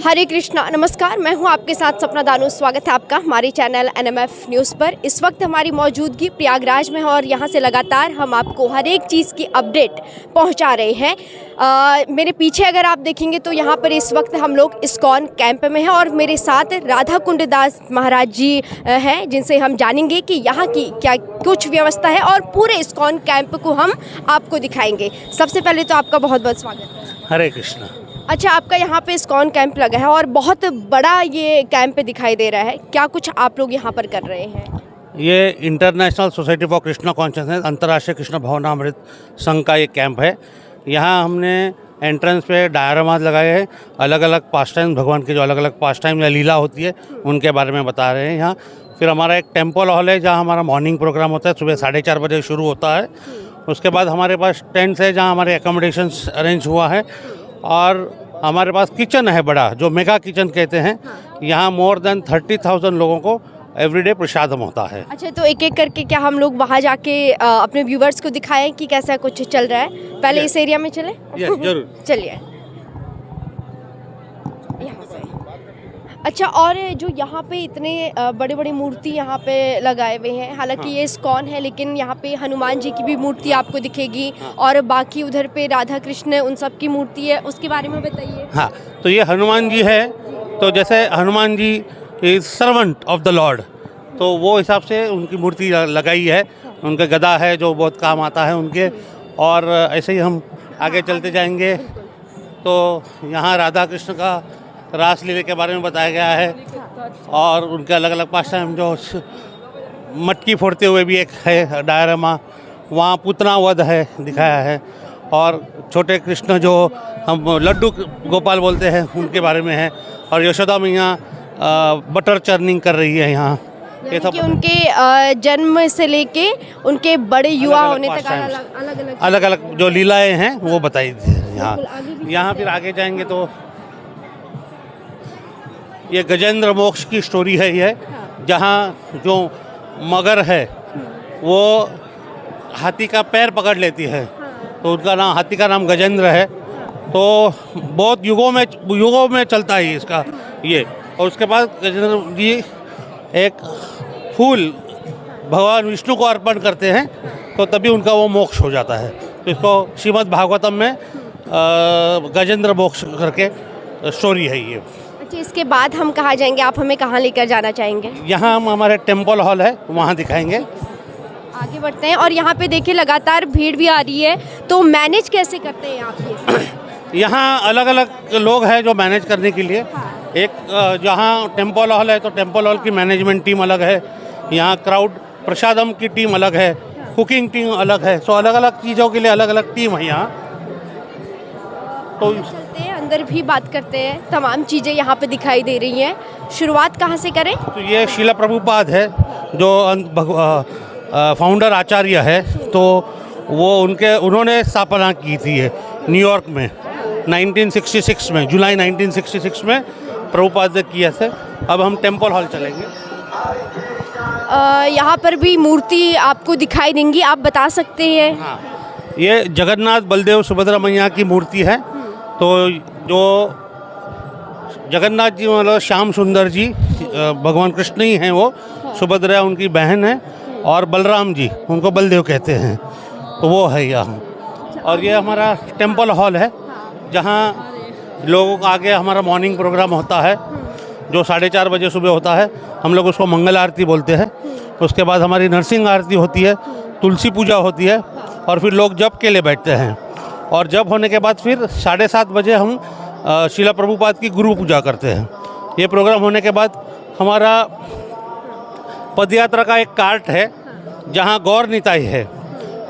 हरे कृष्णा, नमस्कार। मैं हूं आपके साथ सपना दानू। स्वागत है आपका हमारे चैनल NMF न्यूज़ पर। इस वक्त हमारी मौजूदगी प्रयागराज में है और यहां से लगातार हम आपको हर एक चीज़ की अपडेट पहुंचा रहे हैं। मेरे पीछे अगर आप देखेंगे तो यहां पर इस वक्त हम लोग इस्कॉन कैंप में हैं और मेरे साथ राधा कुंड दास महाराज जी हैं, जिनसे हम जानेंगे कि यहाँ की क्या कुछ व्यवस्था है और पूरे इस्कॉन कैंप को हम आपको दिखाएंगे। सबसे पहले तो आपका बहुत बहुत स्वागत है। हरे कृष्णा। अच्छा, आपका यहाँ पे इस्कॉन कैंप लगा है और बहुत बड़ा ये कैंप दिखाई दे रहा है। क्या कुछ आप लोग यहाँ पर कर रहे हैं? ये international society for Krishna consciousness अंतर्राष्ट्रीय कृष्ण भावनामृत संघ का ये कैंप है। यहाँ हमने एंट्रेंस पे डायरामास लगाए हैं, अलग अलग पास टाइम, भगवान के जो अलग अलग पास टाइम या लीला होती है उनके बारे में बता रहे हैं यहाँ। फिर हमारा एक टेम्पल हॉल है जहाँ हमारा मॉर्निंग प्रोग्राम होता है, सुबह 4:30 बजे शुरू होता है। उसके बाद हमारे पास टेंट्स है जहाँ हमारे एकोमोडेशंस अरेंज हुआ है और हमारे पास किचन है बड़ा, जो मेगा किचन कहते हैं। यहाँ मोर देन 30,000 लोगों को एवरीडे प्रसादम होता है। अच्छा, तो एक एक करके क्या हम लोग वहाँ जाके अपने व्यूवर्स को दिखाएं कि कैसा कुछ चल रहा है? पहले इस एरिया में चले? जरूर। चलिए यहाँ से। अच्छा, और जो यहाँ पे इतने बड़ी बड़ी मूर्ति यहाँ पे लगाए हुए हैं, हालांकि ये इस्कॉन है लेकिन यहाँ पे हनुमान जी की भी मूर्ति आपको दिखेगी और बाकी उधर पे राधा कृष्ण उन सब की मूर्ति है, उसके बारे में बताइए। हाँ, तो ये हनुमान जी है। तो जैसे Hanuman ji is servant of the lord, तो वो हिसाब से उनकी मूर्ति लगाई है। उनका गदा है जो बहुत काम आता है उनके। और ऐसे ही हम आगे चलते जाएंगे तो यहाँ राधा कृष्ण का रासलीला के बारे में बताया गया है और उनके अलग अलग पास टाइम, जो मटकी फोड़ते हुए भी एक है डायरामा, वहाँ पुतना वध है दिखाया है। और छोटे कृष्ण जो हम लड्डू गोपाल बोलते हैं उनके बारे में है। और यशोदा मैया बटर चर्निंग कर रही है यहाँ। ये सब उनके जन्म से लेके उनके बड़े युवा होने तक अलग अलग जो लीलाएं हैं वो बताई यहाँ। यहाँ फिर आगे जाएंगे तो ये गजेंद्र मोक्ष की स्टोरी है ये, जहाँ जो मगर है वो हाथी का पैर पकड़ लेती है, तो उनका नाम, हाथी का नाम गजेंद्र है। तो बहुत युगों में चलता है इसका ये। और उसके बाद गजेंद्र जी एक फूल भगवान विष्णु को अर्पण करते हैं, तो तभी उनका वो मोक्ष हो जाता है। तो इसको श्रीमद् भागवतम में गजेंद्र मोक्ष करके स्टोरी है ये। अच्छा, इसके बाद हम कहाँ जाएंगे? आप हमें कहाँ लेकर जाना चाहेंगे? यहाँ हम हमारे टेम्पल हॉल है, वहाँ दिखाएंगे। आगे बढ़ते हैं। और यहाँ पे देखिए लगातार भीड़ भी आ रही है, तो मैनेज कैसे करते हैं आप ये? यहाँ अलग अलग लोग हैं जो मैनेज करने के लिए। एक जहाँ टेम्पल हॉल है तो टेम्पल हॉल की मैनेजमेंट टीम अलग है, यहाँ क्राउड प्रसादम की टीम अलग है, कुकिंग टीम अलग है। सो अलग अलग चीज़ों के लिए अलग अलग टीम है यहाँ। तो चलते हैं अंदर भी बात करते हैं। तमाम चीज़ें यहाँ पे दिखाई दे रही हैं। शुरुआत कहाँ से करें? तो ये शीला प्रभुपाद है जो फाउंडर आचार्य है, तो वो उन्होंने स्थापना की थी ये न्यूयॉर्क में 1966 में, जुलाई 1966 में प्रभुपाद ने किया था। अब हम टेम्पल हॉल चलेंगे। यहाँ पर भी मूर्ति आपको दिखाई देंगी, आप बता सकते हैं? हाँ, ये जगन्नाथ बलदेव सुभद्रा मैया की मूर्ति है। तो जो जगन्नाथ जी मतलब श्याम सुंदर जी भगवान कृष्ण ही हैं, वो सुभद्रा उनकी बहन है, और बलराम जी उनको बलदेव कहते हैं, तो वो है यहाँ। और ये हमारा टेम्पल हॉल है जहाँ लोगों का आगे हमारा मॉर्निंग प्रोग्राम होता है जो 4:30 बजे सुबह होता है। हम लोग उसको मंगल आरती बोलते हैं। उसके बाद हमारी नरसिंह आरती होती है, तुलसी पूजा होती है, और फिर लोग जप के लिए बैठते हैं। और जप होने के बाद फिर 7:30 बजे हम शीला प्रभुपाद की गुरु पूजा करते हैं। ये प्रोग्राम होने के बाद हमारा पदयात्रा का एक कार्ट है जहाँ गौर निताई है,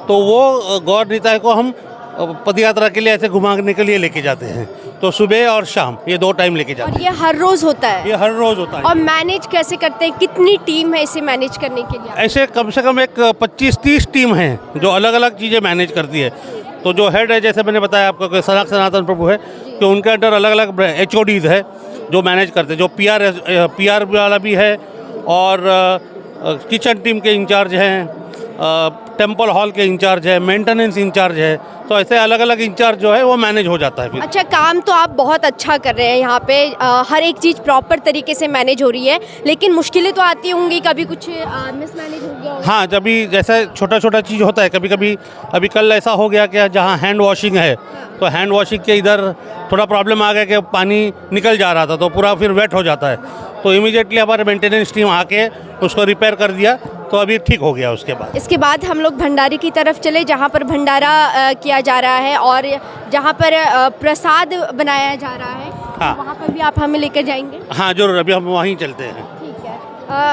तो वो गौर निताई को हम पदयात्रा के लिए ऐसे घुमाने के लिए लेके जाते हैं। तो सुबह और शाम ये 2 टाइम लेके जाते हैं। और ये हर रोज़ होता है? ये हर रोज़ होता है। और मैनेज कैसे करते हैं? कितनी टीम है इसे मैनेज करने के लिए? ऐसे कम से कम एक 25-30 टीम है जो अलग अलग चीज़ें मैनेज करती है। तो जो हेड है, जैसे मैंने बताया आपको कि सनातन प्रभु है, कि उनके अंडर अलग अलग HODs है जो मैनेज करते हैं। जो PR वाला भी है, और किचन टीम के इंचार्ज हैं, टेम्पल हॉल के इंचार्ज है, मेंटेनेंस इंचार्ज है, तो ऐसे अलग अलग इंचार्ज जो है वो मैनेज हो जाता है फिर। अच्छा, काम तो आप बहुत अच्छा कर रहे हैं यहाँ पे, हर एक चीज़ प्रॉपर तरीके से मैनेज हो रही है, लेकिन मुश्किलें तो आती होंगी, कभी कुछ मिसमैनेज हो गया होगा। हाँ, जब भी जैसे छोटा छोटा चीज़ होता है कभी कभी, अभी कल ऐसा हो गया कि जहाँ हैंड वॉशिंग है तो हैंड वॉशिंग के इधर थोड़ा प्रॉब्लम आ गया कि पानी निकल जा रहा था तो पूरा फिर वेट हो जाता है, तो इमीडिएटली हमारे मेंटेनेंस टीम आके उसको रिपेयर कर दिया, तो अभी ठीक हो गया। उसके बाद हम लोग भंडारे की तरफ चले, जहाँ पर भंडारा किया जा रहा है और जहाँ पर प्रसाद बनाया जा रहा है। हाँ। वहाँ पर भी आप हमें लेकर जाएंगे? हाँ जरूर, अभी हम वहीं चलते हैं। ठीक है।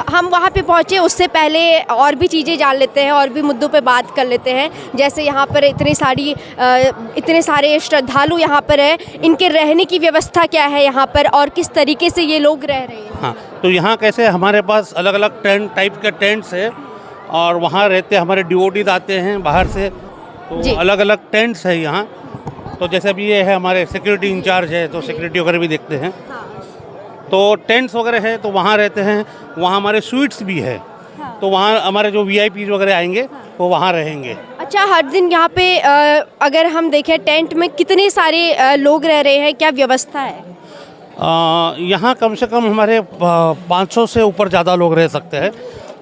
हम वहाँ पे पहुँचे उससे पहले और भी चीज़ें जान लेते हैं और भी मुद्दों पे बात कर लेते हैं। जैसे यहाँ पर इतने सारे श्रद्धालु यहाँ पर है, इनके रहने की व्यवस्था क्या है यहाँ पर और किस तरीके से ये लोग रह रहे हैं? हाँ, तो यहाँ कैसे हमारे पास अलग अलग टेंट टाइप के टेंट्स है और वहाँ रहते हमारे डिवोटीज आते हैं बाहर से, तो अलग अलग टेंट्स है यहाँ। तो जैसे अभी ये है हमारे सिक्योरिटी इंचार्ज है, तो सिक्योरिटी वगैरह भी देखते हैं। तो टेंट्स वगैरह है तो वहाँ रहते हैं, वहाँ हमारे स्वीट्स भी है, तो वहाँ हमारे जो VIP वगैरह आएंगे वो वहाँ रहेंगे। अच्छा, हर दिन यहाँ पे अगर हम देखें टेंट में कितने सारे लोग रह रहे हैं, क्या व्यवस्था है? यहाँ कम से कम हमारे 500 से ऊपर ज़्यादा लोग रह सकते हैं,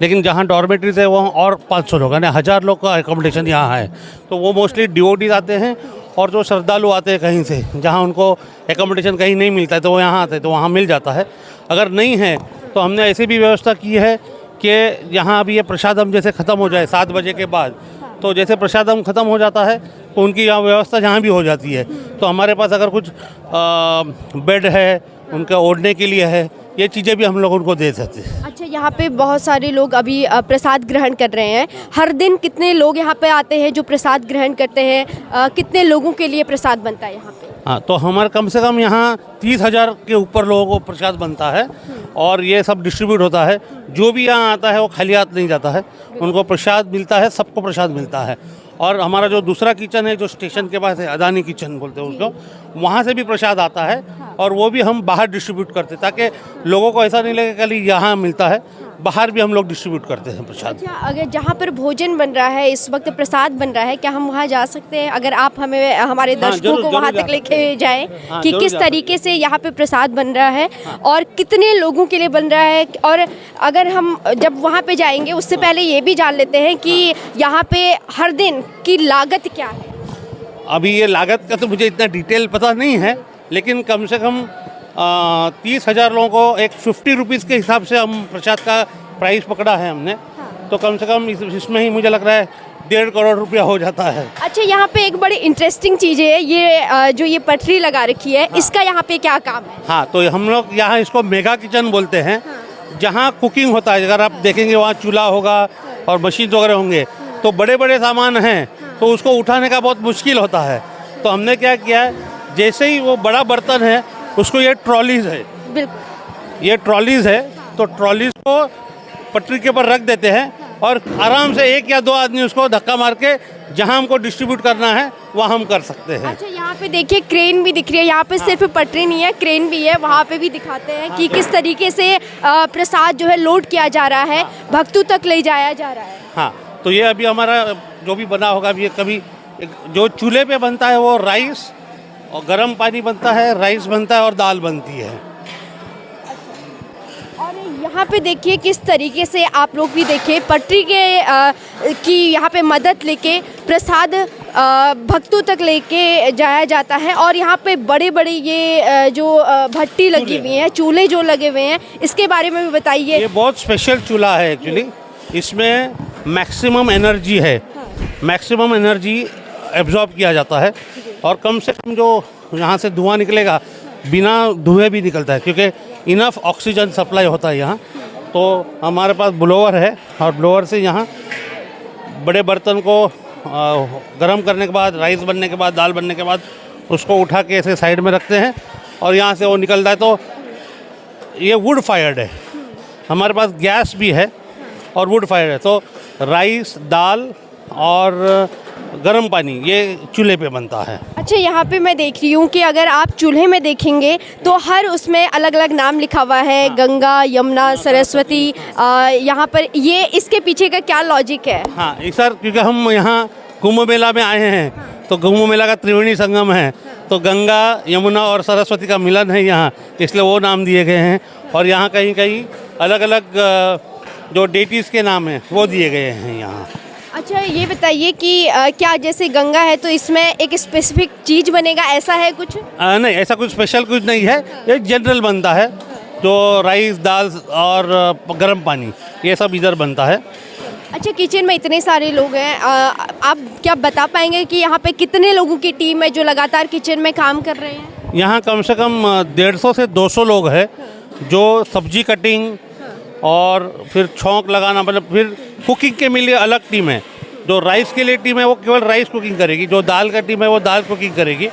लेकिन जहाँ डॉर्मेटरीज है वहाँ और 500 लोग, यानी 1000 लोग का एकोमोडेशन यहाँ है। तो वो मोस्टली डिवोटीज आते हैं और जो श्रद्धालु आते हैं कहीं से, जहाँ उनको एकोमोडेशन कहीं नहीं मिलता है तो वो यहाँ आते हैं, तो वहाँ मिल जाता है। अगर नहीं है तो हमने ऐसी भी व्यवस्था की है कि यहाँ अभी ये प्रसादम जैसे ख़त्म हो जाए 7 बजे के बाद, तो जैसे प्रसादम ख़त्म हो जाता है तो उनकी यहाँ व्यवस्था जहाँ भी हो जाती है। तो हमारे पास अगर कुछ बेड है, उनका ओढ़ने के लिए है, ये चीज़ें भी हम लोग उनको दे सकते हैं। अच्छा, यहाँ पे बहुत सारे लोग अभी प्रसाद ग्रहण कर रहे हैं। हर दिन कितने लोग यहाँ पे आते हैं जो प्रसाद ग्रहण करते हैं? कितने लोगों के लिए प्रसाद बनता है यहाँ पे? हाँ, तो हमारे कम से कम यहाँ 30,000 के ऊपर लोगों को प्रसाद बनता है और ये सब डिस्ट्रीब्यूट होता है। जो भी यहाँ आता है वो खाली हाथ नहीं जाता है, उनको प्रसाद मिलता है, सबको प्रसाद मिलता है। और हमारा जो दूसरा किचन है जो स्टेशन के पास है, अदानी किचन बोलते हैं उसको, वहाँ से भी प्रसाद आता है और वो भी हम बाहर डिस्ट्रीब्यूट करते हैं, ताकि लोगों को ऐसा नहीं लगे खाली यहाँ मिलता है, बाहर भी हम लोग डिस्ट्रीब्यूट करते हैं प्रसाद। अच्छा, अगर जहाँ पर भोजन बन रहा है, इस वक्त प्रसाद बन रहा है, क्या हम वहाँ जा सकते हैं? अगर आप हमें हमारे दर्शकों को वहाँ तक लेके जाएं कि किस तरीके से यहाँ पे प्रसाद बन रहा है और कितने लोगों के लिए बन रहा है, और अगर हम जब वहाँ पे जाएंगे उससे पहले ये भी जान लेते हैं कि यहाँ पे हर दिन की लागत क्या है? अभी ये लागत का तो मुझे इतना डिटेल पता नहीं है, लेकिन कम से कम 30,000 लोगों को एक 50 रुपीज़ के हिसाब से हम प्रसाद का प्राइस पकड़ा है हमने। तो कम से कम इसमें ही मुझे लग रहा है 1.5 करोड़ रुपया हो जाता है। अच्छा, यहाँ पे एक बड़ी इंटरेस्टिंग चीज़ है, ये जो ये पटरी लगा रखी है, इसका यहाँ पे क्या काम है? हाँ, तो हम लोग यहाँ इसको मेगा किचन बोलते हैं, जहाँ कुकिंग होता है। अगर आप देखेंगे वहाँ चूल्हा होगा और मशीन वगैरह होंगे, तो बड़े बड़े सामान हैं तो उसको उठाने का बहुत मुश्किल होता है। तो हमने क्या किया है, जैसे ही वो बड़ा बर्तन है उसको, ये ट्रॉलीज़ है, बिल्कुल ये ट्रॉलीज़ है, तो ट्रॉलीज़ को पटरी के ऊपर रख देते हैं और आराम से 1 या 2 आदमी उसको धक्का मार के जहाँ हमको डिस्ट्रीब्यूट करना है वहाँ हम कर सकते हैं। अच्छा, यहाँ पे देखिए क्रेन भी दिख रही है, यहाँ पे सिर्फ पटरी नहीं है, क्रेन भी है, वहाँ पे भी दिखाते हैं कि किस तरीके से प्रसाद जो है लोड किया जा रहा है, भक्तों तक ले जाया जा रहा है। हाँ, तो ये अभी हमारा जो भी बना होगा, अभी कभी जो चूल्हे पे बनता है वो राइस और गर्म पानी बनता है, राइस बनता है और दाल बनती है। और यहाँ पे देखिए किस तरीके से आप लोग भी देखिए पटरी के की यहाँ पे मदद लेके प्रसाद भक्तों तक लेके जाया जाता है। और यहाँ पे बड़े बड़े ये जो भट्टी लगी हुई हैं, चूल्हे जो लगे हुए हैं, इसके बारे में भी बताइए। ये बहुत स्पेशल चूल्हा है एक्चुअली, इसमें मैक्सिमम एनर्जी है, मैक्सिमम एनर्जी एब्जॉर्ब किया जाता है और कम से कम जो यहाँ से धुआं निकलेगा बिना धुएं भी निकलता है, क्योंकि इनफ ऑक्सीजन सप्लाई होता है यहाँ। तो हमारे पास ब्लोअर है और ब्लोअर से यहाँ बड़े बर्तन को गर्म करने के बाद, राइस बनने के बाद, दाल बनने के बाद उसको उठा के ऐसे साइड में रखते हैं और यहाँ से वो निकलता है। तो ये वुड फायर्ड है, हमारे पास गैस भी है और वुड फायर है। तो राइस, दाल और गर्म पानी ये चूल्हे पे बनता है। अच्छा, यहाँ पे मैं देख रही हूँ कि अगर आप चूल्हे में देखेंगे तो हर उसमें अलग अलग नाम लिखा हुआ है, गंगा, यमुना, सरस्वती। यहाँ पर ये इसके पीछे का क्या लॉजिक है? हाँ एक सर, क्योंकि हम यहाँ कुंभ मेला में आए हैं, तो कुंभ मेला का त्रिवेणी संगम है, तो गंगा, यमुना और सरस्वती का मिलन है यहाँ, इसलिए वो नाम दिए गए हैं। और यहाँ कहीं कहीं अलग अलग जो डेटीज़ के नाम हैं वो दिए गए हैं यहाँ। अच्छा, ये बताइए कि क्या जैसे गंगा है तो इसमें एक स्पेसिफिक चीज़ बनेगा, ऐसा है कुछ? नहीं, ऐसा कुछ स्पेशल कुछ नहीं है, ये जनरल बनता है, जो राइस, दाल और गर्म पानी, ये सब इधर बनता है। अच्छा, किचन में इतने सारे लोग हैं, आप क्या बता पाएंगे कि यहाँ पे कितने लोगों की टीम है जो लगातार किचन में काम कर रहे हैं? यहाँ कम से कम 150 से 200 लोग हैं जो सब्जी कटिंग और फिर छौंक लगाना, मतलब फिर कुकिंग के लिए अलग टीम है। जो राइस के लिए टीम है वो केवल राइस कुकिंग करेगी, जो दाल का टीम है वो दाल कुकिंग करेगी,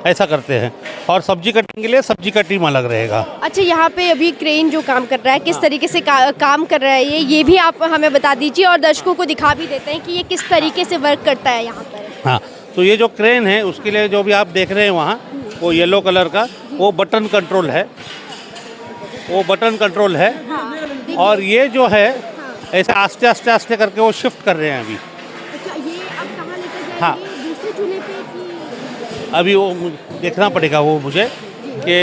ऐसा करते हैं। और सब्जी कटिंग के लिए सब्जी का टीम अलग रहेगा। अच्छा, यहाँ पे अभी क्रेन जो काम कर रहा है, किस तरीके से काम कर रहा है ये भी आप हमें बता दीजिए और दर्शकों को दिखा भी देते हैं कि ये किस तरीके से वर्क करता है यहाँ पर। हाँ, तो ये जो क्रेन है उसके लिए जो भी आप देख रहे हैं वहाँ, वो येलो कलर का वो बटन कंट्रोल है, वो बटन कंट्रोल है। और ये जो है ऐसे आस्ते आस्ते आस्ते करके वो शिफ्ट कर रहे हैं अभी। अच्छा, ये अब कहाँ लेकर जाएंगे? हाँ, दूसरे चूल्हे पे कि अभी वो देखना पड़ेगा वो मुझे कि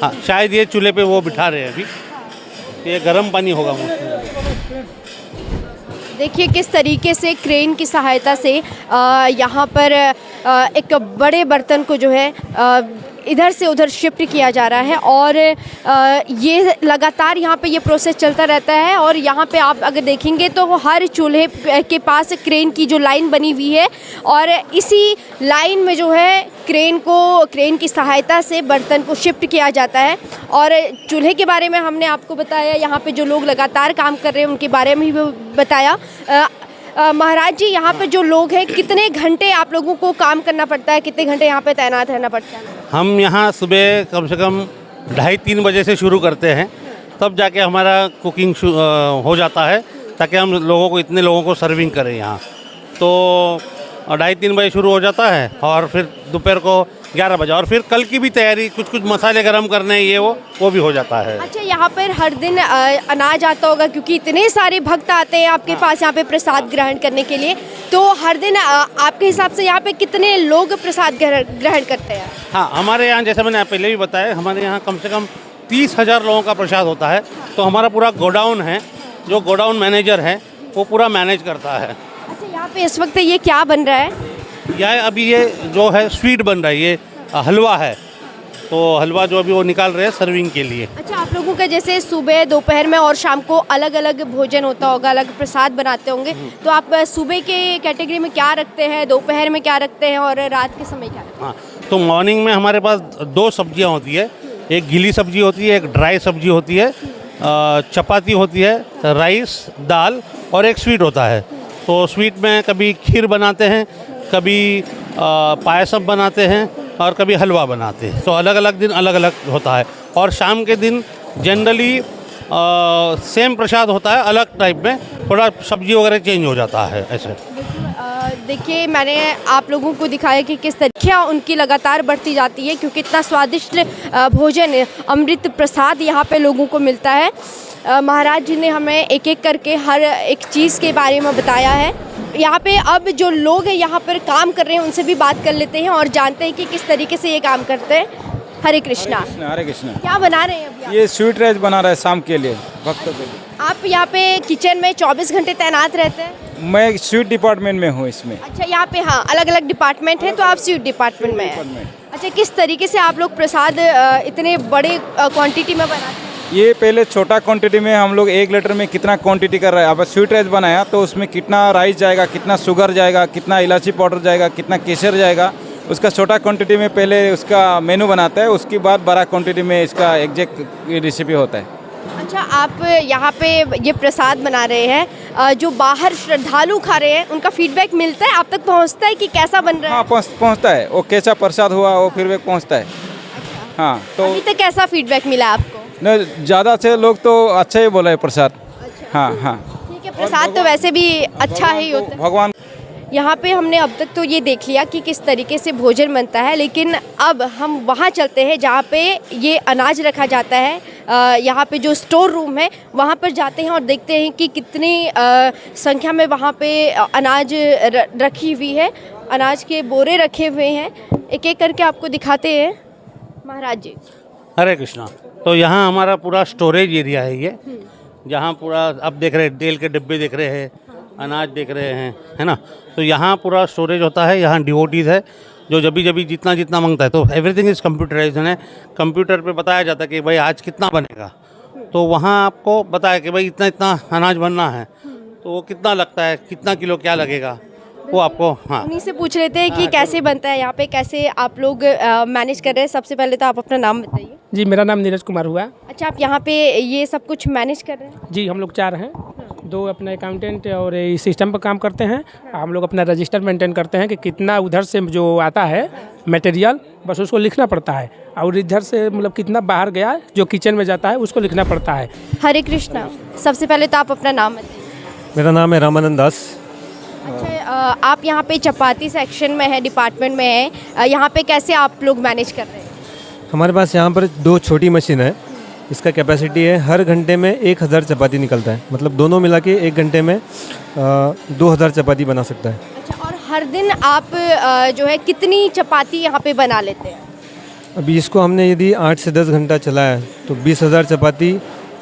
हाँ शायद ये चूल्हे पे वो बिठा रहे हैं अभी, ये गर्म पानी होगा मोस्टली। देखिए किस तरीके से क्रेन की सहायता से यहाँ पर एक बड़े बर्तन को जो है इधर से उधर शिफ्ट किया जा रहा है और ये लगातार यहाँ पे ये प्रोसेस चलता रहता है। और यहाँ पे आप अगर देखेंगे तो हर चूल्हे के पास क्रेन की जो लाइन बनी हुई है और इसी लाइन में जो है क्रेन की सहायता से बर्तन को शिफ्ट किया जाता है। और चूल्हे के बारे में हमने आपको बताया, यहाँ पे जो लोग लगातार काम कर रहे हैं उनके बारे में भी बताया। महाराज जी, यहाँ पे जो लोग हैं कितने घंटे आप लोगों को काम करना पड़ता है, कितने घंटे यहाँ पे तैनात रहना पड़ता है? हम यहाँ सुबह कम से कम 2:30-3 बजे से शुरू करते हैं, तब जाके हमारा कुकिंग हो जाता है, ताकि हम लोगों को इतने लोगों को सर्विंग करें यहाँ। तो 2:30-3 बजे शुरू हो जाता है और फिर दोपहर को 11 बजे, और फिर कल की भी तैयारी, कुछ कुछ मसाले गरम करने ये वो भी हो जाता है। अच्छा, यहाँ पर हर दिन अनाज आता होगा क्योंकि इतने सारे भक्त आते हैं आपके पास यहाँ पे प्रसाद ग्रहण करने के लिए, तो हर दिन आपके हिसाब से यहाँ पे कितने लोग प्रसाद ग्रहण करते हैं? हाँ, हमारे यहाँ जैसे मैंने पहले भी बताया, हमारे यहाँ कम से कम 30,000 लोगों का प्रसाद होता है। तो हमारा पूरा गोडाउन है, जो गोडाउन मैनेजर है वो पूरा मैनेज करता है। अच्छा, यहाँ पे इस वक्त ये क्या बन रहा है? यह अभी ये जो है स्वीट बन रहा है, ये हलवा है, तो हलवा जो अभी वो निकाल रहे हैं सर्विंग के लिए। अच्छा, आप लोगों का जैसे सुबह, दोपहर में और शाम को अलग अलग भोजन होता होगा, अलग प्रसाद बनाते होंगे, तो आप सुबह के कैटेगरी में क्या रखते हैं, दोपहर में क्या रखते हैं और रात के समय क्या रखते हैं? हाँ, तो मॉर्निंग में हमारे पास 2 सब्जियां होती है, एक गीली सब्जी होती है, एक ड्राई सब्जी होती है, चपाती होती है, राइस, दाल और एक स्वीट होता है। तो स्वीट में कभी खीर बनाते हैं, कभी पायसम बनाते हैं और कभी हलवा बनाते हैं। तो अलग अलग दिन अलग अलग होता है। और शाम के दिन जनरली सेम प्रसाद होता है, अलग टाइप में, थोड़ा सब्जी वगैरह चेंज हो जाता है ऐसे। देखिए, मैंने आप लोगों को दिखाया कि किस तरीके उनकी लगातार बढ़ती जाती है, क्योंकि इतना स्वादिष्ट भोजन, अमृत प्रसाद यहाँ पे लोगों को मिलता है। महाराज जी ने हमें एक एक करके हर एक चीज़ के बारे में बताया है। यहाँ पे अब जो लोग हैं यहाँ पर काम कर रहे हैं उनसे भी बात कर लेते हैं और जानते हैं कि किस तरीके से ये काम करते हैं। हरे कृष्णा। हरे कृष्णा। क्या बना रहे हैं अभी आप? ये स्वीट राइस बना रहा है शाम के लिए, भक्तों के लिए। आप यहाँ पे किचन में 24 घंटे तैनात रहते हैं? मैं स्वीट डिपार्टमेंट में हूँ इसमें। अच्छा, यहाँ पे हाँ अलग अलग डिपार्टमेंट है, तो आप स्वीट डिपार्टमेंट में हैं। अच्छा, किस तरीके से आप लोग प्रसाद इतने बड़े क्वांटिटी में बनाते हैं? ये पहले छोटा क्वांटिटी में हम लोग 1 लीटर में कितना क्वांटिटी कर रहा है। अब स्वीट राइस बनाया तो उसमें कितना राइस जाएगा, कितना शुगर जाएगा, कितना इलायची पाउडर जाएगा, कितना केसर जाएगा, उसका छोटा क्वांटिटी में पहले उसका मेनू बनाता है, उसके बाद बड़ा क्वांटिटी में इसका एग्जैक्ट रेसिपी होता है। अच्छा, आप यहाँ पे ये प्रसाद बना रहे हैं, जो बाहर श्रद्धालु खा रहे हैं उनका फीडबैक मिलता है, आप तक पहुँचता है कि कैसा बन रहा है? हाँ, पहुँचता है। वो कैसा प्रसाद हुआ वो फीडबैक पहुँचता है। हाँ, तो अभी तक कैसा फीडबैक मिला आपको? न ज़्यादा से लोग तो अच्छा ही बोला है प्रसाद। हाँ हाँ, ठीक है, प्रसाद तो वैसे भी अच्छा ही होता है। भगवान। यहाँ पे हमने अब तक तो ये देख लिया कि किस तरीके से भोजन बनता है, लेकिन अब हम वहाँ चलते हैं जहाँ पे ये अनाज रखा जाता है। यहाँ पे जो स्टोर रूम है वहाँ पर जाते हैं और देखते हैं कि कितनी संख्या में वहाँ पे अनाज रखी हुई है, अनाज के बोरे रखे हुए हैं। एक एक करके आपको दिखाते हैं महाराज जी। हरे कृष्णा। तो यहाँ हमारा पूरा स्टोरेज एरिया है ये, जहाँ पूरा अब देख रहे हैं तेल के डिब्बे देख रहे हैं, अनाज देख रहे हैं, है ना। तो यहाँ पूरा स्टोरेज होता है। यहाँ डिवोटीज है जो जब भी जितना जितना मांगता है, तो एवरीथिंग इज़ कंप्यूटराइज्ड है। कंप्यूटर पे बताया जाता है कि भाई आज कितना बनेगा, तो वहाँ आपको बताया कि भाई इतना इतना अनाज बनना है, तो वो कितना लगता है, कितना किलो क्या लगेगा, वो आपको। हाँ, उन्हीं से पूछ लेते हैं कि कैसे बनता है यहाँ पे, कैसे आप लोग मैनेज कर रहे हैं। सबसे पहले तो आप अपना नाम बताइए। जी, मेरा नाम नीरज कुमार हुआ। अच्छा, आप यहाँ पे ये सब कुछ मैनेज कर रहे हैं? जी, हम लोग 4 हैं, 2 अपने अकाउंटेंट और इस सिस्टम पर काम करते हैं। हम लोग अपना रजिस्टर मेंटेन करते हैं कि कितना उधर से जो आता है मटेरियल, बस उसको लिखना पड़ता है, और इधर से मतलब कितना बाहर गया जो किचन में जाता है उसको लिखना पड़ता है। हरे कृष्णा। सबसे पहले तो आप अपना नाम बताइए। मेरा नाम है रामानंद दास। अच्छा, आप यहाँ पे चपाती सेक्शन में है, डिपार्टमेंट में है, यहाँ पे कैसे आप लोग मैनेज कर रहे हैं? हमारे पास यहाँ पर 2 छोटी मशीन है। इसका कैपेसिटी है हर घंटे में 1000 चपाती निकलता है, मतलब दोनों मिला के 1 घंटे में 2000 चपाती बना सकता है। अच्छा, और हर दिन आप जो है कितनी चपाती यहाँ पे बना लेते हैं? अभी इसको हमने यदि 8 से 10 घंटा चलाया तो 20,000 चपाती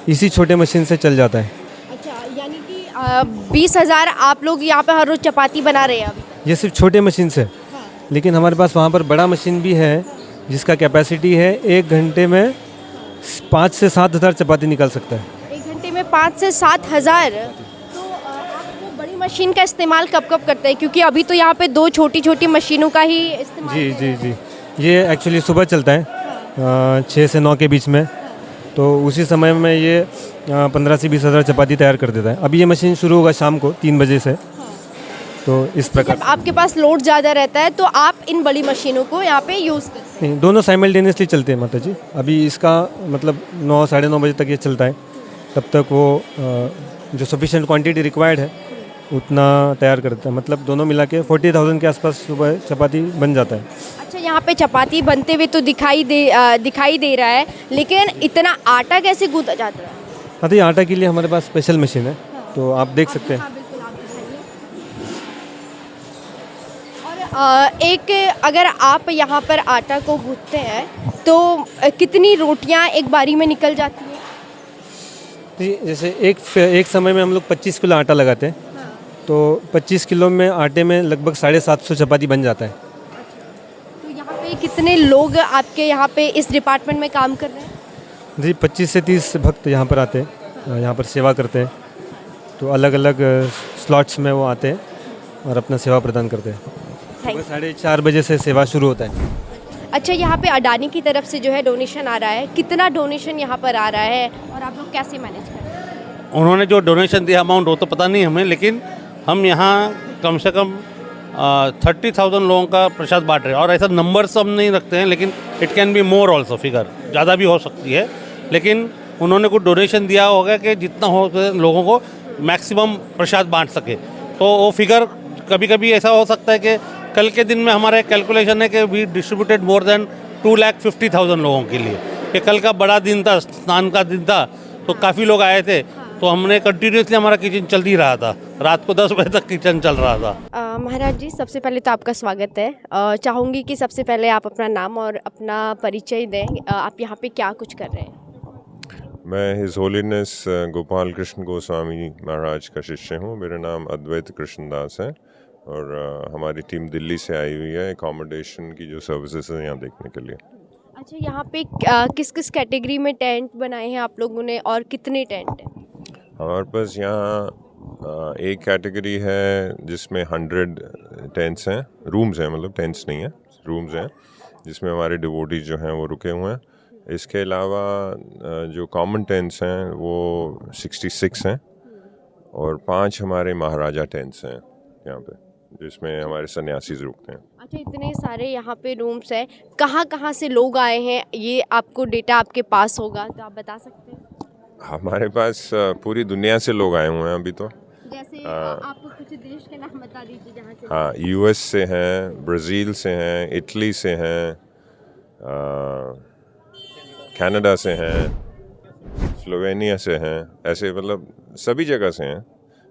इसी छोटे मशीन से चल जाता है। अच्छा, यानी कि 20,000 आप लोग यहाँ पे हर रोज चपाती बना रहे हैं अभी तक? ये सिर्फ छोटे मशीन से, लेकिन हमारे पास वहाँ पर बड़ा मशीन भी है जिसका कैपेसिटी है 1 घंटे में 5 से 7,000 चपाती निकल सकता है। 1 घंटे में 5 से 7,000। तो आप वो बड़ी मशीन का इस्तेमाल कब कब करते हैं? क्योंकि अभी तो यहाँ पे 2 छोटी छोटी मशीनों का ही इस्तेमाल जी कर जी रहे हैं। जी, ये एक्चुअली सुबह चलता है 6 से 9 के बीच में, तो उसी समय में ये 15 से 20,000 चपाती तैयार कर देता है। अभी ये मशीन शुरू होगा शाम को 3 बजे से, तो इस प्रकार। जब आपके पास लोड ज़्यादा रहता है तो आप इन बड़ी मशीनों को यहाँ पे यूज़ करते हैं? नहीं, दोनों साइमल्टेनियसली चलते हैं माता जी। अभी इसका मतलब 9 साढ़े 9 बजे तक ये चलता है, तब तक वो जो सफिशिएंट क्वांटिटी रिक्वायर्ड है उतना तैयार करता है। मतलब दोनों मिला के 40,000 के आसपास सुबह चपाती बन जाता है। अच्छा, यहाँ पे चपाती बनते हुए तो दिखाई दे रहा है, लेकिन इतना आटा कैसे गूंथा जाता है? हाँ, तो ये आटा के लिए हमारे पास स्पेशल मशीन है, तो आप देख सकते हैं। हाँ, बिल्कुल, आप दिखाइए। और एक अगर आप यहाँ पर आटा को गूंथते हैं तो कितनी रोटियाँ एक बारी में निकल जाती हैं? तो जैसे एक समय में हम लोग 25 किलो आटा लगाते हैं, तो 25 किलो में आटे में लगभग 750 चपाती बन जाता है। तो यहाँ पे कितने लोग आपके यहाँ पे इस डिपार्टमेंट में काम कर रहे हैं? जी, 25 से 30 भक्त यहाँ पर आते हैं, यहाँ पर सेवा करते हैं। तो अलग अलग स्लॉट्स में वो आते हैं और अपना सेवा प्रदान करते हैं। सुबह 4:30 बजे से सेवा शुरू होता है। अच्छा, यहाँ पे अडानी की तरफ से जो है डोनेशन आ रहा है, कितना डोनेशन यहाँ पर आ रहा है और आप लोग कैसे मैनेज कर रहे हैं? उन्होंने जो डोनेशन दिया अमाउंट वो तो पता नहीं हमें, लेकिन हम यहाँ कम से कम 30,000 लोगों का प्रसाद बांट रहे हैं। और ऐसा नंबर्स हम नहीं रखते हैं, लेकिन it can be more also, figure ज़्यादा भी हो सकती है। लेकिन उन्होंने कुछ डोनेशन दिया होगा कि जितना हो लोगों को मैक्सिमम प्रसाद बांट सके। तो वो फिगर कभी कभी ऐसा हो सकता है कि कल के दिन में हमारा एक कैलकुलेशन है कि वी डिस्ट्रीब्यूटेड मोर देन 2,50,000 लोगों के लिए, कि कल का बड़ा दिन था, स्नान का दिन था, तो काफ़ी लोग आए थे, तो हमने कंटिन्यूसली हमारा किचन चल ही रहा था, रात को 10 बजे तक किचन चल रहा था। महाराज जी, सबसे पहले तो आपका स्वागत है। चाहूँगी कि सबसे पहले आप अपना नाम और अपना परिचय दें। आप यहाँ पे क्या कुछ कर रहे हैं? मैं हिज होलीनेस गोपाल कृष्ण गोस्वामी महाराज का शिष्य हूँ। मेरा नाम अद्वैत कृष्णदास है और हमारी टीम दिल्ली से आई हुई है एकोमोडेशन की जो सर्विसेज हैं यहाँ देखने के लिए। अच्छा, यहाँ पे किस किस कैटेगरी में टेंट बनाए हैं आप लोगों ने और कितने टेंट हैं? हमारे पास यहाँ एक कैटेगरी है जिसमें 100 टेंट्स हैं, रूम्स हैं, मतलब टेंट्स नहीं है, रूम्स हैं, जिसमें हमारे डिवोटीज जो हैं वो रुके हुए हैं। इसके अलावा जो कॉमन टेंट्स हैं वो 66 हैं और 5 हमारे महाराजा टेंट्स हैं यहाँ पे, जिसमें हमारे सन्यासी रुकते हैं। अच्छा, इतने सारे यहाँ पे रूम्स हैं, कहाँ कहाँ से लोग आए हैं, ये आपको डेटा आपके पास होगा तो आप बता सकते हैं? हमारे पास पूरी दुनिया से लोग आए हुए हैं अभी तो। जैसे आप कुछ देश के नाम बता दीजिए जहाँ से। हाँ, यूएस से हैं, ब्राज़ील से हैं, इटली से हैं, कनाडा से हैं, स्लोवेनिया से हैं, ऐसे मतलब सभी जगह से हैं।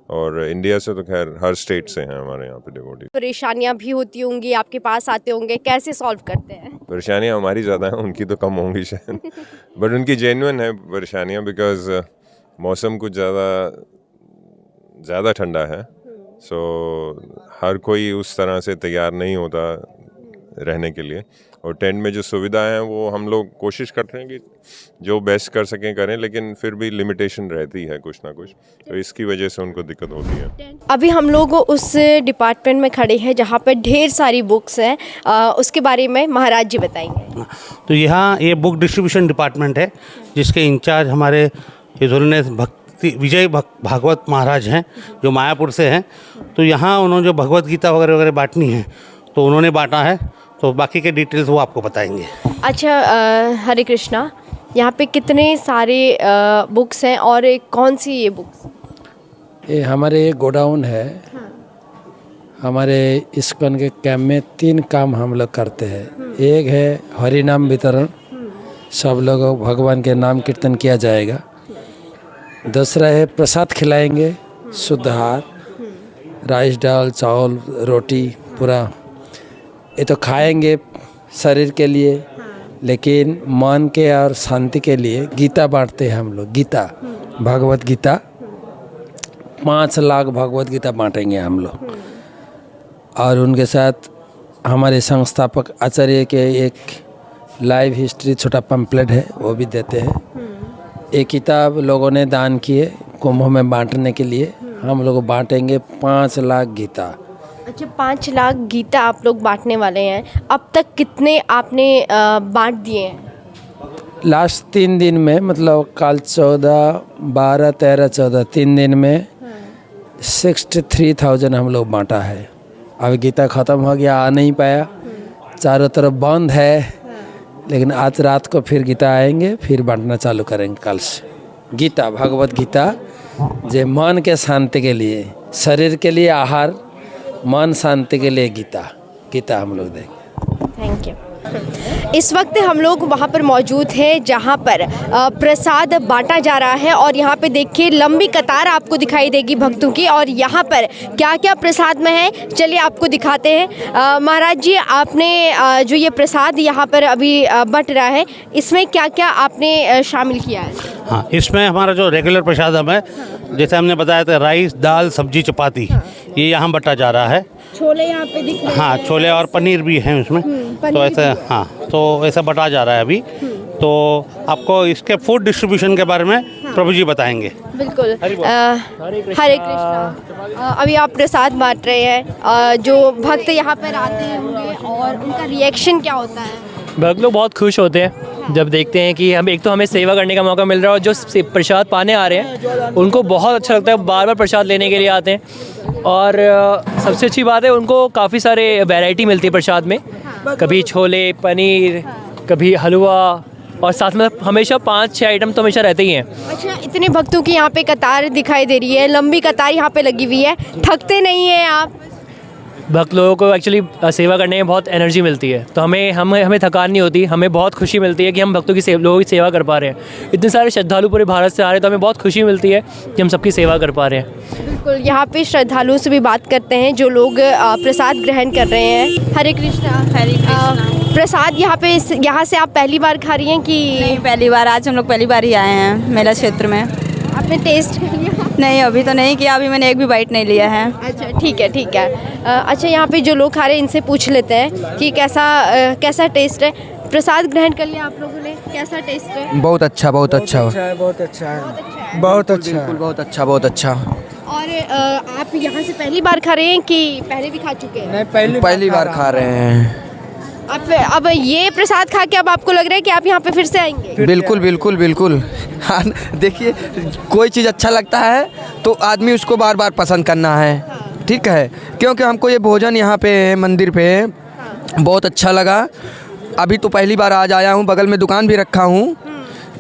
और इंडिया से तो खैर हर स्टेट से हैं हमारे यहाँ पे डिवोटी। परेशानियाँ भी होती होंगी, आपके पास आते होंगे, कैसे सॉल्व करते हैं? परेशानियाँ हमारी ज़्यादा हैं, उनकी तो कम होंगी शायद, बट उनकी जेन्युइन है परेशानियाँ, बिकॉज मौसम कुछ ज़्यादा ठंडा है। सो हर कोई उस तरह से तैयार नहीं होता रहने के लिए, और टेंट में जो सुविधाएं हैं वो हम लोग कोशिश करते हैं कि जो बेस्ट कर सकें करें, लेकिन फिर भी लिमिटेशन रहती है कुछ ना कुछ, तो इसकी वजह से उनको दिक्कत होती है। अभी हम लोग उस डिपार्टमेंट में खड़े हैं जहाँ पर ढेर सारी बुक्स हैं, उसके बारे में महाराज जी बताएंगे। तो यहाँ ये बुक डिस्ट्रीब्यूशन डिपार्टमेंट है, जिसके इंचार्ज हमारे हिज होलीनेस भक्ति विजय भागवत महाराज हैं, जो मायापुर से हैं। तो यहाँ उन्होंने जो भगवत गीता वगैरह वगैरह बांटनी है तो उन्होंने बांटा है, तो बाकी के डिटेल्स वो आपको बताएंगे। अच्छा, हरे कृष्णा, यहाँ पे कितने सारे बुक्स हैं और कौन सी ये बुक्स? ये हमारे गोडाउन है। हमारे इस्कॉन के कैंप में 3 काम हम लोग करते हैं। एक है हरि नाम वितरण, सब लोगों भगवान के नाम कीर्तन किया जाएगा। दूसरा है प्रसाद खिलाएंगे, शुद्ध आहार, राइस दाल चावल रोटी पूरा, ये तो खाएंगे शरीर के लिए, लेकिन मन के और शांति के लिए गीता बांटते हैं हम लोग। गीता, भगवत गीता 5 लाख भगवत गीता बांटेंगे हम लोग। और उनके साथ हमारे संस्थापक आचार्य के एक लाइव हिस्ट्री छोटा पैम्पलेट है, वो भी देते हैं। एक किताब लोगों ने दान किए कुंभ में बांटने के लिए, हम लोग बांटेंगे 5 लाख गीता। अच्छा, 5 लाख गीता आप लोग बांटने वाले हैं। अब तक कितने आपने बांट दिए हैं? लास्ट 3 दिन में, मतलब कल 14, 12, 13, 14 3 दिन में 63,000 हम लोग बांटा है। अब गीता ख़त्म हो गया, आ नहीं पाया, चारों तरफ बंद है, लेकिन आज रात को फिर गीता आएंगे, फिर बांटना चालू करेंगे कल से। गीता, भगवत गीता, जो मन के शांति के लिए, शरीर के लिए आहार, मन शांति के लिए गीता हम लोग देंगे। Thank you. इस वक्त हम लोग वहाँ पर मौजूद हैं जहाँ पर प्रसाद बांटा जा रहा है, और यहाँ पे देखिए लंबी कतार आपको दिखाई देगी भक्तों की। और यहाँ पर क्या क्या प्रसाद में है, चलिए आपको दिखाते हैं। महाराज जी, आपने जो ये प्रसाद यहाँ पर अभी बंट रहा है, इसमें क्या क्या आपने शामिल किया है? हाँ, इसमें हमारा जो रेगुलर प्रसादम है, जैसे हमने बताया था, राइस दाल सब्जी चपाती, ये यहाँ बटा जा रहा है। छोले यहाँ पे दिख रहे हैं। हाँ, छोले और पनीर भी हैं उसमें। तो ऐसा, हाँ, तो ऐसा बटा जा रहा है अभी। तो आपको इसके फूड डिस्ट्रीब्यूशन के बारे में प्रभु जी बताएंगे। बिल्कुल। हरे कृष्णा। अभी आप प्रसाद बांट रहे हैं, जो भक्त यहाँ पर आते होंगे और उनका रिएक्शन क्या होता है? भक्त लोग बहुत खुश होते हैं जब देखते हैं कि हम, एक तो हमें सेवा करने का मौका मिल रहा है, और जो प्रसाद पाने आ रहे हैं उनको बहुत अच्छा लगता है, बार बार प्रसाद लेने के लिए आते हैं। और सबसे अच्छी बात है, उनको काफ़ी सारे वैरायटी मिलती है प्रसाद में, कभी छोले पनीर, कभी हलवा, और साथ में हमेशा 5-6 आइटम तो हमेशा रहते ही हैं। अच्छा, इतने भक्तों की यहाँ पे कतार दिखाई दे रही है, लंबी कतार यहाँ पे लगी हुई है, थकते नहीं हैं आप? भक्त लोगों को एक्चुअली सेवा करने में बहुत एनर्जी मिलती है, तो हमें थकान नहीं होती, हमें बहुत खुशी मिलती है कि हम भक्तों की लोगों की सेवा कर पा रहे हैं। इतने सारे श्रद्धालु पूरे भारत से आ रहे हैं, तो हमें बहुत खुशी मिलती है कि हम सबकी सेवा कर पा रहे हैं। बिल्कुल, यहाँ पे श्रद्धालुओं से भी बात करते हैं जो लोग प्रसाद ग्रहण कर रहे हैं। हरे कृष्णा। हरे कृष्णा। प्रसाद यहाँ से आप पहली बार खा रही हैं कि? नहीं, पहली बार, आज हम लोग पहली बार ही आए हैं मेला क्षेत्र में। आपने टेस्ट किया? नहीं, अभी तो नहीं किया, अभी मैंने एक भी बाइट नहीं लिया है। अच्छा, ठीक है ठीक है। अच्छा, यहाँ पे जो लोग खा रहे हैं इनसे पूछ लेते हैं कि कैसा टेस्ट है। प्रसाद ग्रहण कर लिया आप लोगों ने, कैसा टेस्ट है? बहुत अच्छा, बहुत अच्छा, बहुत अच्छा है, बहुत अच्छा है, बहुत अच्छा, बहुत अच्छा। और आप यहाँ से पहली बार खा रहे हैं कि पहले भी खा चुके हैं? नहीं, पहली बार खा रहे हैं। अब ये प्रसाद खा के अब आपको लग रहा है कि आप यहाँ पे फिर से आएंगे? बिल्कुल बिल्कुल बिल्कुल। हाँ, देखिए, कोई चीज़ अच्छा लगता है तो आदमी उसको बार बार पसंद करना है, ठीक है, क्योंकि हमको ये भोजन यहाँ पे मंदिर पे बहुत अच्छा लगा। अभी तो पहली बार आज आया हूँ, बगल में दुकान भी रखा हूँ,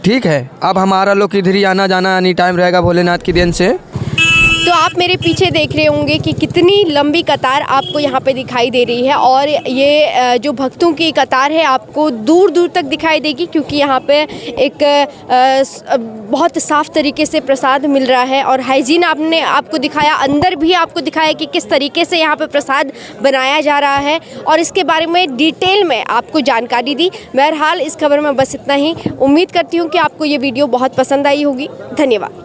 ठीक है। अब हमारा लोग इधर ही आना जाना एनी टाइम रहेगा भोलेनाथ की देन से। तो आप मेरे पीछे देख रहे होंगे कि कितनी लंबी कतार आपको यहाँ पे दिखाई दे रही है और ये जो भक्तों की कतार है आपको दूर दूर तक दिखाई देगी, क्योंकि यहाँ पे एक बहुत साफ़ तरीके से प्रसाद मिल रहा है और हाइजीन आपने आपको दिखाया, अंदर भी आपको दिखाया कि किस तरीके से यहाँ पे प्रसाद बनाया जा रहा है और इसके बारे में डिटेल में आपको जानकारी दी। बहरहाल इस खबर में बस इतना ही। उम्मीद करती हूँ कि आपको ये वीडियो बहुत पसंद आई होगी। धन्यवाद।